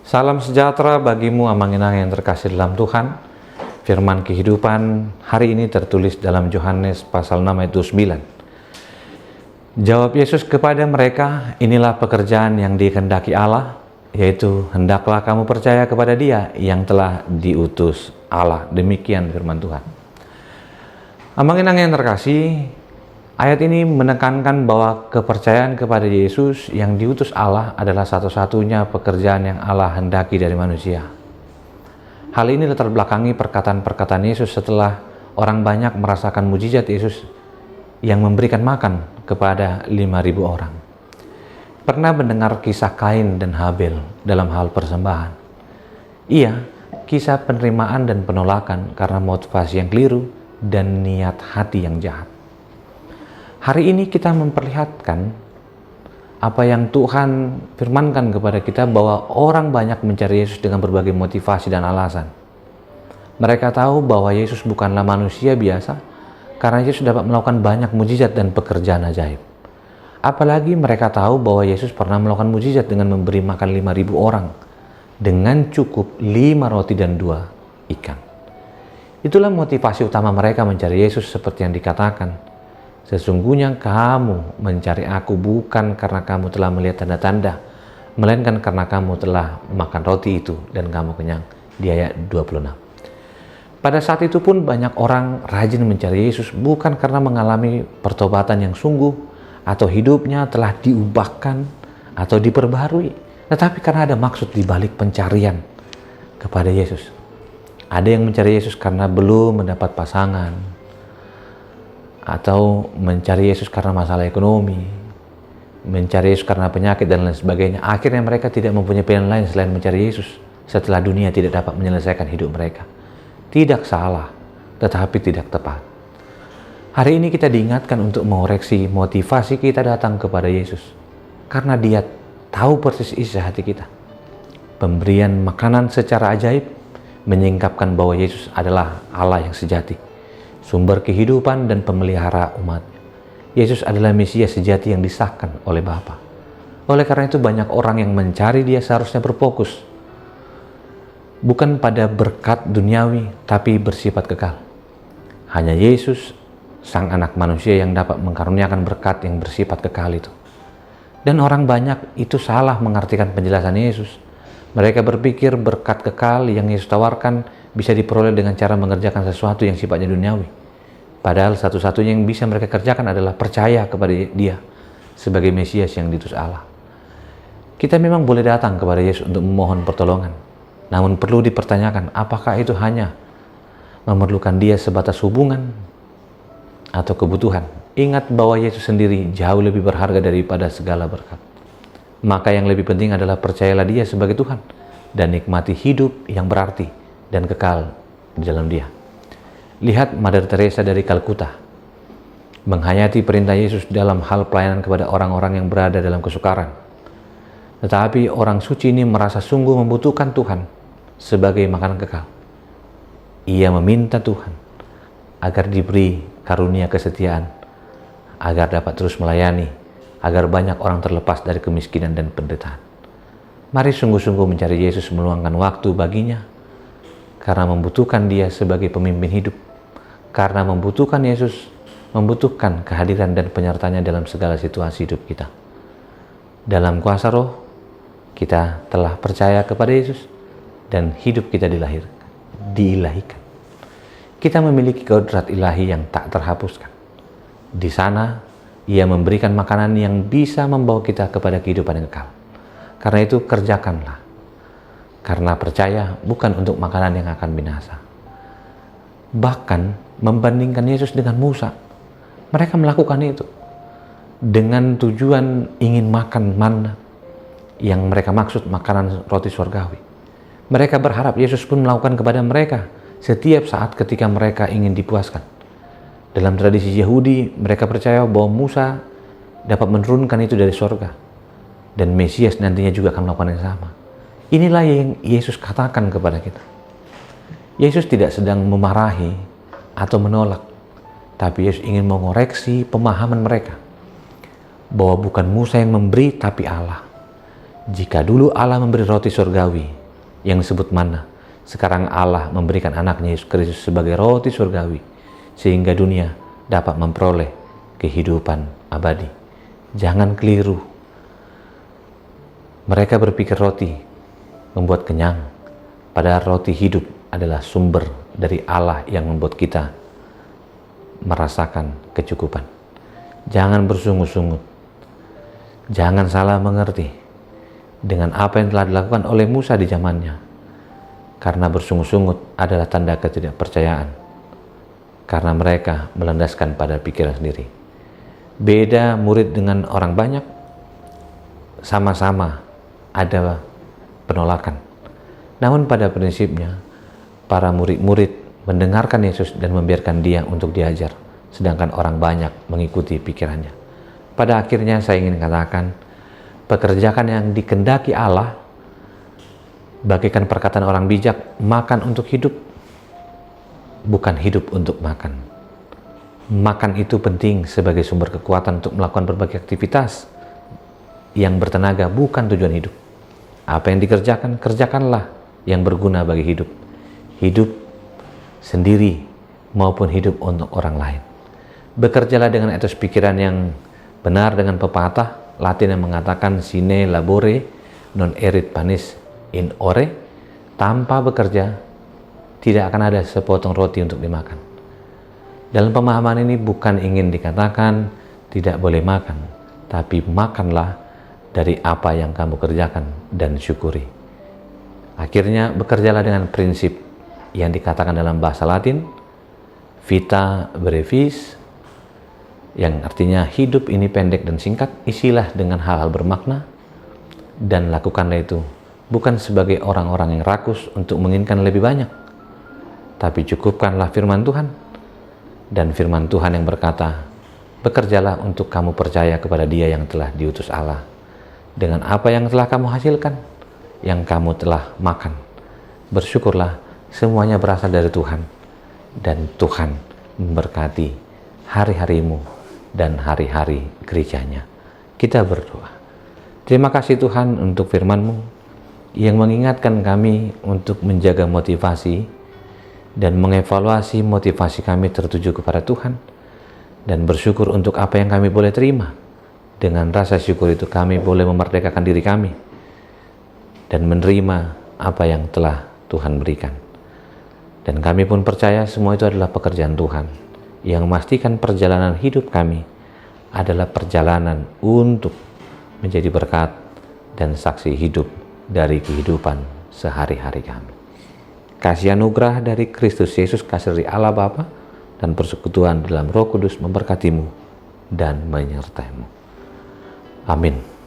Salam sejahtera bagimu amanginang yang terkasih dalam Tuhan. Firman kehidupan hari ini tertulis dalam Yohanes pasal 6 ayat 9. Jawab Yesus kepada mereka, inilah pekerjaan yang dikehendaki Allah, yaitu hendaklah kamu percaya kepada Dia yang telah diutus Allah. Demikian firman Tuhan. Amanginang yang terkasih, ayat ini menekankan bahwa kepercayaan kepada Yesus yang diutus Allah adalah satu-satunya pekerjaan yang Allah hendaki dari manusia. Hal ini latar belakangi perkataan-perkataan Yesus setelah orang banyak merasakan mujizat Yesus yang memberikan makan kepada 5.000 orang. Pernah mendengar kisah Kain dan Habel dalam hal persembahan? Iya, kisah penerimaan dan penolakan karena motivasi yang keliru dan niat hati yang jahat. Hari ini kita memperlihatkan apa yang Tuhan firmankan kepada kita, bahwa orang banyak mencari Yesus dengan berbagai motivasi dan alasan. Mereka tahu bahwa Yesus bukanlah manusia biasa karena Yesus dapat melakukan banyak mujizat dan pekerjaan ajaib. Apalagi mereka tahu bahwa Yesus pernah melakukan mujizat dengan memberi makan 5.000 orang dengan cukup 5 roti dan 2 ikan. Itulah motivasi utama mereka mencari Yesus, seperti yang dikatakan, sesungguhnya kamu mencari aku bukan karena kamu telah melihat tanda-tanda, melainkan karena kamu telah makan roti itu dan kamu kenyang. Di ayat 26. Pada saat itu pun banyak orang rajin mencari Yesus bukan karena mengalami pertobatan yang sungguh atau hidupnya telah diubahkan atau diperbarui, tetapi karena ada maksud di balik pencarian kepada Yesus. Ada yang mencari Yesus karena belum mendapat pasangan, atau mencari Yesus karena masalah ekonomi, mencari Yesus karena penyakit dan lain sebagainya. Akhirnya mereka tidak mempunyai pilihan lain selain mencari Yesus setelah dunia tidak dapat menyelesaikan hidup mereka. Tidak salah, tetapi tidak tepat. Hari ini kita diingatkan untuk mengoreksi motivasi kita datang kepada Yesus, karena Dia tahu persis isi hati kita. Pemberian makanan secara ajaib menyingkapkan bahwa Yesus adalah Allah yang sejati, sumber kehidupan dan pemelihara umat. Yesus adalah Mesias sejati yang disahkan oleh Bapa. Oleh karena itu banyak orang yang mencari Dia seharusnya berfokus bukan pada berkat duniawi, tapi bersifat kekal. Hanya Yesus, Sang Anak Manusia, yang dapat mengkaruniakan berkat yang bersifat kekal itu. Dan orang banyak itu salah mengartikan penjelasan Yesus. Mereka berpikir berkat kekal yang Yesus tawarkan bisa diperoleh dengan cara mengerjakan sesuatu yang sifatnya duniawi. Padahal satu-satunya yang bisa mereka kerjakan adalah percaya kepada Dia sebagai Mesias yang diutus Allah. Kita memang boleh datang kepada Yesus untuk memohon pertolongan, namun perlu dipertanyakan apakah itu hanya memerlukan Dia sebatas hubungan atau kebutuhan. Ingat bahwa Yesus sendiri jauh lebih berharga daripada segala berkat. Maka yang lebih penting adalah percayalah Dia sebagai Tuhan dan nikmati hidup yang berarti dan kekal di dalam Dia. Lihat Mother Teresa dari Kalkuta menghayati perintah Yesus dalam hal pelayanan kepada orang-orang yang berada dalam kesukaran. Tetapi orang suci ini merasa sungguh membutuhkan Tuhan sebagai makanan kekal. Ia meminta Tuhan agar diberi karunia kesetiaan, agar dapat terus melayani, agar banyak orang terlepas dari kemiskinan dan penderitaan. Mari sungguh-sungguh mencari Yesus, meluangkan waktu baginya, karena membutuhkan Dia sebagai pemimpin hidup, karena membutuhkan Yesus, membutuhkan kehadiran dan penyertanya dalam segala situasi hidup kita. Dalam kuasa Roh, kita telah percaya kepada Yesus dan hidup kita diilahikan. Kita memiliki kodrat ilahi yang tak terhapuskan. Di sana, Ia memberikan makanan yang bisa membawa kita kepada kehidupan yang kekal. Karena itu kerjakanlah. Karena percaya bukan untuk makanan yang akan binasa. Bahkan membandingkan Yesus dengan Musa, mereka melakukan itu dengan tujuan ingin makan manna yang mereka maksud makanan roti surgawi. Mereka berharap Yesus pun melakukan kepada mereka setiap saat ketika mereka ingin dipuaskan. Dalam tradisi Yahudi, mereka percaya bahwa Musa dapat menurunkan itu dari surga, dan Mesias nantinya juga akan melakukan yang sama. Inilah yang Yesus katakan kepada kita. Yesus tidak sedang memarahi atau menolak, tapi Yesus ingin mengoreksi pemahaman mereka bahwa bukan Musa yang memberi, tapi Allah. Jika dulu Allah memberi roti surgawi, yang disebut manna. Sekarang Allah memberikan anaknya Yesus Kristus sebagai roti surgawi, sehingga dunia dapat memperoleh kehidupan abadi. Jangan keliru. Mereka berpikir roti membuat kenyang, padahal roti hidup adalah sumber dari Allah yang membuat kita merasakan kecukupan. Jangan bersungut-sungut. Jangan salah mengerti dengan apa yang telah dilakukan oleh Musa di zamannya. Karena bersungut-sungut adalah tanda ketidakpercayaan. Karena mereka melandaskan pada pikiran sendiri. Beda murid dengan orang banyak, sama-sama ada penolakan. Namun pada prinsipnya, para murid-murid mendengarkan Yesus dan membiarkan dia untuk diajar, sedangkan orang banyak mengikuti pikirannya. Pada akhirnya saya ingin katakan, pekerjaan yang dikehendaki Allah, bagaikan perkataan orang bijak, makan untuk hidup, bukan hidup untuk makan. Makan itu penting sebagai sumber kekuatan untuk melakukan berbagai aktivitas yang bertenaga, bukan tujuan hidup. Apa yang dikerjakan, kerjakanlah yang berguna bagi hidup. Hidup sendiri maupun hidup untuk orang lain. Bekerjalah dengan etos pikiran yang benar, dengan pepatah Latin yang mengatakan sine labore non erit panis in ore. Tanpa bekerja tidak akan ada sepotong roti untuk dimakan. Dalam pemahaman ini bukan ingin dikatakan tidak boleh makan, tapi makanlah dari apa yang kamu kerjakan dan syukuri. Akhirnya bekerjalah dengan prinsip yang dikatakan dalam bahasa Latin vita brevis, yang artinya hidup ini pendek dan singkat. Isilah dengan hal-hal bermakna dan lakukanlah itu bukan sebagai orang-orang yang rakus untuk menginginkan lebih banyak, tapi cukupkanlah firman Tuhan. Dan firman Tuhan yang berkata, bekerjalah untuk kamu percaya kepada Dia yang telah diutus Allah. Dengan apa yang telah kamu hasilkan, yang kamu telah makan, bersyukurlah, semuanya berasal dari Tuhan. Dan Tuhan memberkati hari-harimu dan hari-hari gerejanya. Kita berdoa. Terima kasih Tuhan untuk firman-Mu yang mengingatkan kami untuk menjaga motivasi dan mengevaluasi motivasi kami tertuju kepada Tuhan, dan bersyukur untuk apa yang kami boleh terima. Dengan rasa syukur itu kami boleh memerdekakan diri kami dan menerima apa yang telah Tuhan berikan. Dan kami pun percaya semua itu adalah pekerjaan Tuhan yang memastikan perjalanan hidup kami adalah perjalanan untuk menjadi berkat dan saksi hidup dari kehidupan sehari-hari kami. Kasih anugerah dari Kristus Yesus, kasih dari Allah Bapa, dan persekutuan dalam Roh Kudus memberkatimu dan menyertaimu. Amin.